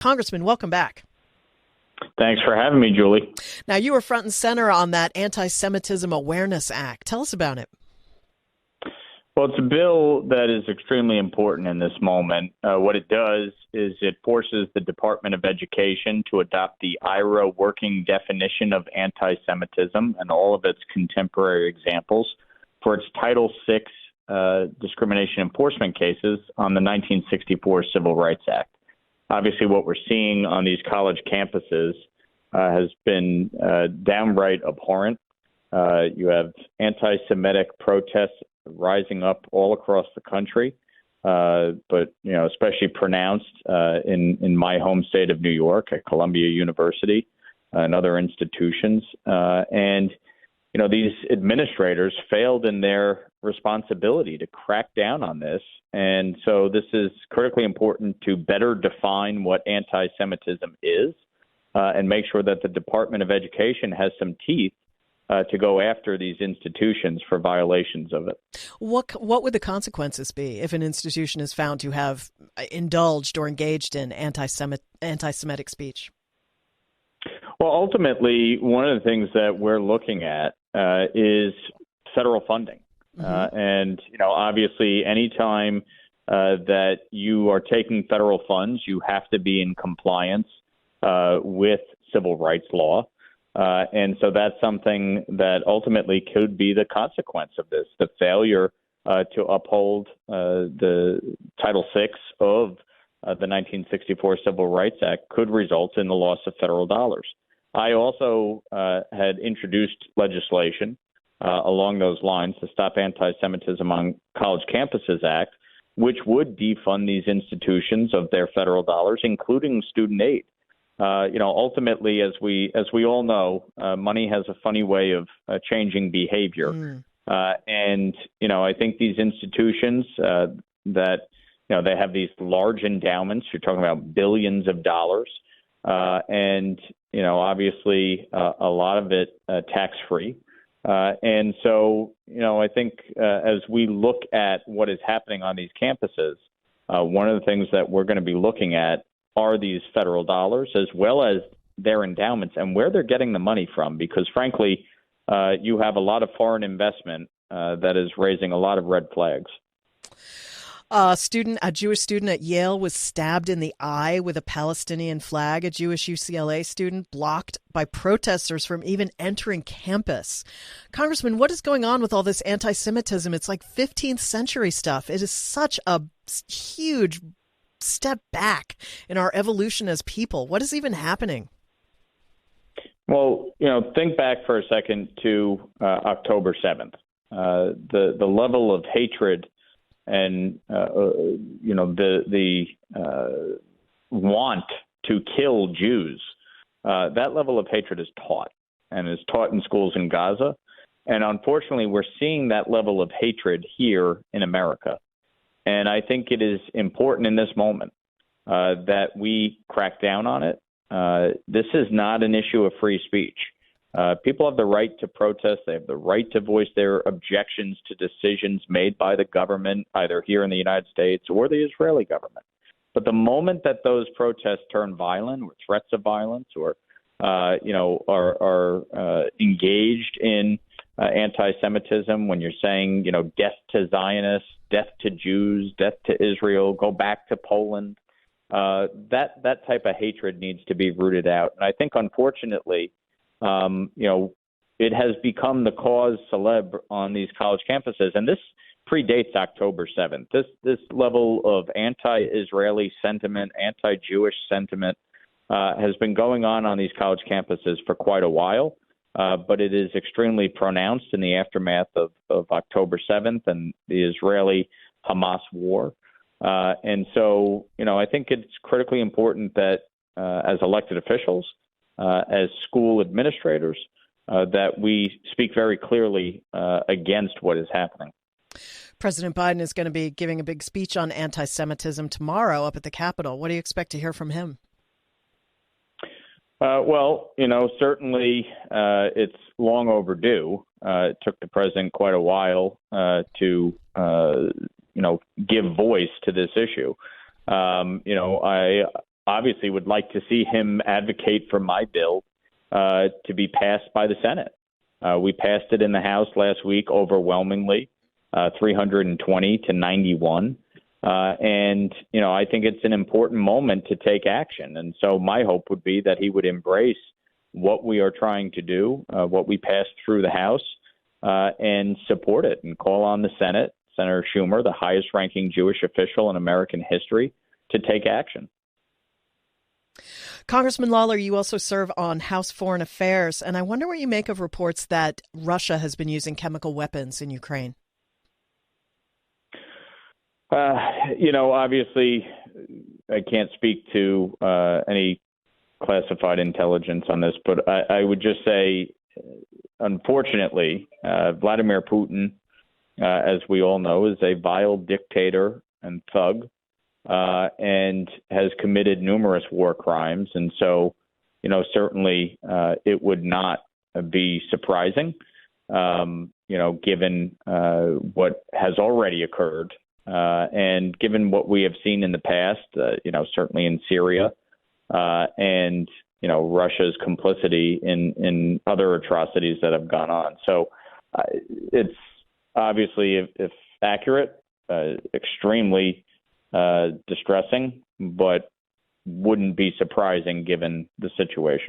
Congressman, welcome back. Thanks for having me, Julie. Now, you were front and center on that Antisemitism Awareness Act. Tell us about it. Well, it's a bill that is extremely important in this moment. What it does is it forces the Department of Education to adopt the IRA working definition of anti-Semitism and all of its contemporary examples for its Title VI discrimination enforcement cases on the 1964 Civil Rights Act. Obviously, what we're seeing on these college campuses has been downright abhorrent. You have anti-Semitic protests rising up all across the country, but especially pronounced in my home state of New York at Columbia University and other institutions. And these administrators failed in their responsibility to crack down on this. And so this is critically important to better define what anti-Semitism is and make sure that the Department of Education has some teeth to go after these institutions for violations of it. What would the consequences be if an institution is found to have indulged or engaged in anti-Semitic speech? Well, ultimately, one of the things that we're looking at is federal funding. And, obviously, anytime that you are taking federal funds, you have to be in compliance with civil rights law. And so that's something that ultimately could be the consequence of this. The failure to uphold the Title VI of the 1964 Civil Rights Act could result in the loss of federal dollars. I also had introduced legislation along those lines, the Stop Anti-Semitism on College Campuses Act, which would defund these institutions of their federal dollars, including student aid. Ultimately, as we all know, money has a funny way of changing behavior. And I think these institutions that they have these large endowments. You're talking about billions of dollars, and obviously a lot of it tax-free. And so, I think as we look at what is happening on these campuses, one of the things that we're going to be looking at are these federal dollars as well as their endowments and where they're getting the money from, because frankly, you have a lot of foreign investment that is raising a lot of red flags. A Jewish student at Yale was stabbed in the eye with a Palestinian flag. A Jewish UCLA student blocked by protesters from even entering campus. Congressman, what is going on with all this anti-Semitism? It's like 15th century stuff. It is such a huge step back in our evolution as people. What is even happening? Well, think back for a second to October 7th. The level of hatred and the want to kill Jews, that level of hatred is taught and is taught in schools in Gaza. And unfortunately, we're seeing that level of hatred here in America. And I think it is important in this moment that we crack down on it. This is not an issue of free speech. People have the right to protest. They have the right to voice their objections to decisions made by the government, either here in the United States or the Israeli government. But the moment that those protests turn violent or threats of violence or, are engaged in anti-Semitism, when you're saying, death to Zionists, death to Jews, death to Israel, go back to Poland, that type of hatred needs to be rooted out. And I think, unfortunately, it has become the cause célèbre on these college campuses, and this predates October 7th. This level of anti-Israeli sentiment, anti-Jewish sentiment has been going on these college campuses for quite a while, but it is extremely pronounced in the aftermath of October 7th and the Israeli-Hamas war. And so, I think it's critically important that as elected officials, as school administrators, that we speak very clearly against what is happening. President Biden is going to be giving a big speech on anti-Semitism tomorrow up at the Capitol. What do you expect to hear from him? Well, certainly it's long overdue. It took the president quite a while to, give voice to this issue. obviously would like to see him advocate for my bill to be passed by the Senate. We passed it in the House last week overwhelmingly, 320 to 91. And, I think it's an important moment to take action. And so my hope would be that he would embrace what we are trying to do, what we passed through the House, and support it and call on the Senate, Senator Schumer, the highest ranking Jewish official in American history, to take action. Congressman Lawler, you also serve on House Foreign Affairs, and I wonder what you make of reports that Russia has been using chemical weapons in Ukraine. Obviously, I can't speak to any classified intelligence on this, but I would just say, unfortunately, Vladimir Putin, as we all know, is a vile dictator and thug, and has committed numerous war crimes. And so, certainly it would not be surprising, given what has already occurred. And given what we have seen in the past, certainly in Syria, and, Russia's complicity in other atrocities that have gone on. So it's obviously, if accurate, extremely distressing, but wouldn't be surprising given the situation.